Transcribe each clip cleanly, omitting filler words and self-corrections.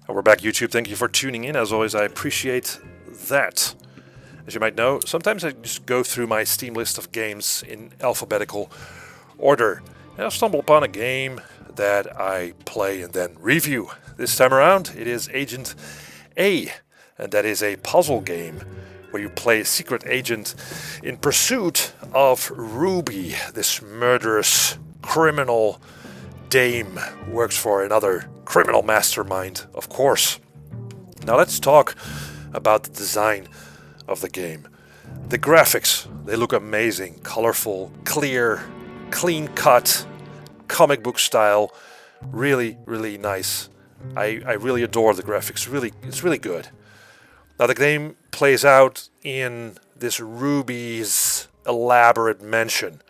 We're back, YouTube. Thank you for tuning in. As always, I appreciate that. As you might know, sometimes I just go through my Steam list of games in alphabetical order. And I'll stumble upon a game that I play and then review. This time around, it is Agent A, and that is a puzzle game where you play a secret agent in pursuit of Ruby, this murderous criminal dame who works for another criminal mastermind, of course. Now let's talk about the design of the game. The graphics, they look amazing, colorful, clear, clean cut, comic book style, really, really nice. I really adore the graphics, it's really good. Now the game plays out in this Ruby's elaborate mansion,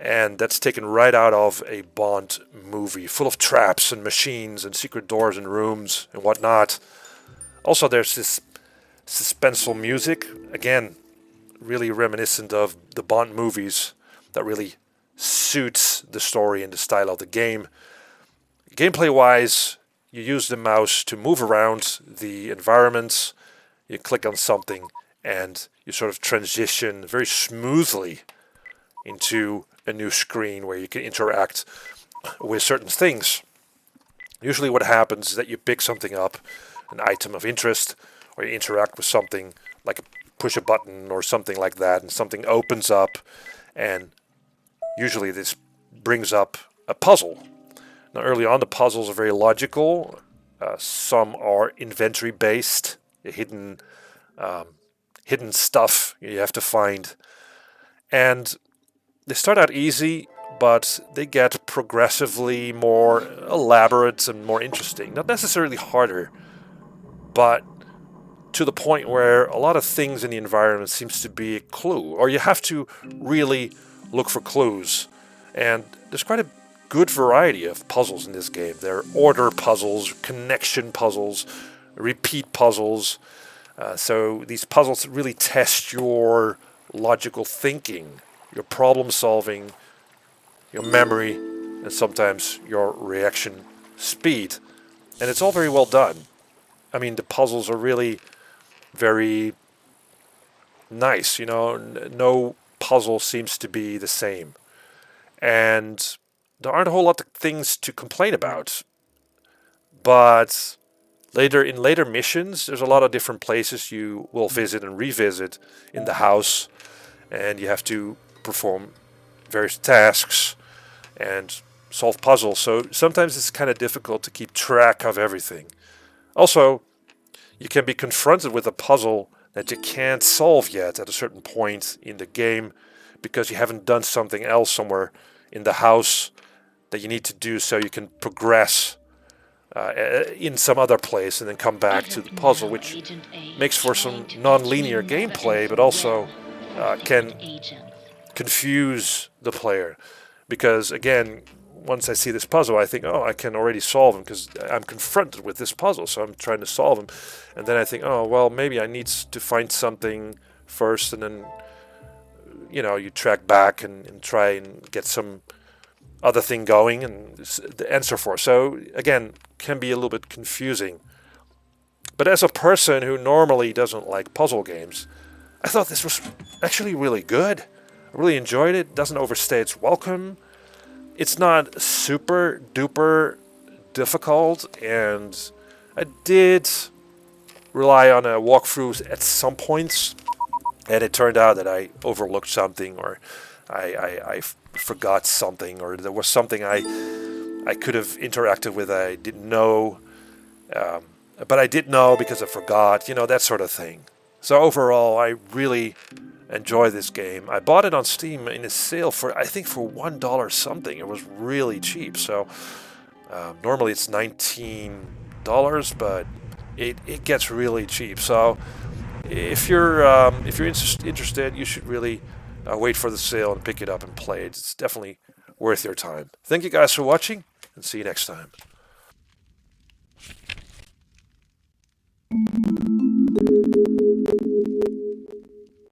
and that's taken right out of a Bond movie, full of traps and machines and secret doors and rooms and whatnot. Also, there's this suspenseful music, again, really reminiscent of the Bond movies, that really suits the story and the style of the game. Gameplay-wise, you use the mouse to move around the environments, you click on something, and you sort of transition very smoothly into a new screen where you can interact with certain things. Usually what happens is that you pick something up, an item of interest, or you interact with something like push a button or something like that, and something opens up, and usually this brings up a puzzle. Now early on the puzzles are very logical, some are inventory based, hidden stuff you have to find, and they start out easy, but they get progressively more elaborate and more interesting. Not necessarily harder, but to the point where a lot of things in the environment seems to be a clue, or you have to really look for clues. And there's quite a good variety of puzzles in this game. There are order puzzles, connection puzzles, repeat puzzles. So these puzzles really test your logical thinking, your problem solving, your memory, and sometimes your reaction speed. And it's all very well done. I mean, the puzzles are really very nice, you know, no puzzle seems to be the same. And there aren't a whole lot of things to complain about. But in later missions, there's a lot of different places you will visit and revisit in the house, and you have to perform various tasks and solve puzzles. So sometimes it's kind of difficult to keep track of everything. Also, you can be confronted with a puzzle that you can't solve yet at a certain point in the game because you haven't done something else somewhere in the house that you need to do so you can progress in some other place and then come back to the puzzle, which makes for some non-linear gameplay, but also can confuse the player. Because again, once I see this puzzle, I think, oh, I can already solve them because I'm confronted with this puzzle, so I'm trying to solve them. And then I think, oh, well, maybe I need to find something first, and then, you know, you track back and try and get some other thing going and the answer for. So again, can be a little bit confusing. But as a person who normally doesn't like puzzle games, I thought this was actually really good. I really enjoyed it. Doesn't overstay its welcome. It's not super duper difficult, and I did rely on a walkthrough at some points, and it turned out that I overlooked something, or I forgot something, or there was something I could have interacted with I didn't know, but I did know because I forgot, you know, that sort of thing. So overall, I really enjoy this game. I bought it on Steam in a sale for, I think, for $1 something. It was really cheap. So normally it's $19, but it gets really cheap. So if you're interested, you should really wait for the sale and pick it up and play it. It's definitely worth your time. Thank you guys for watching, and see you next time.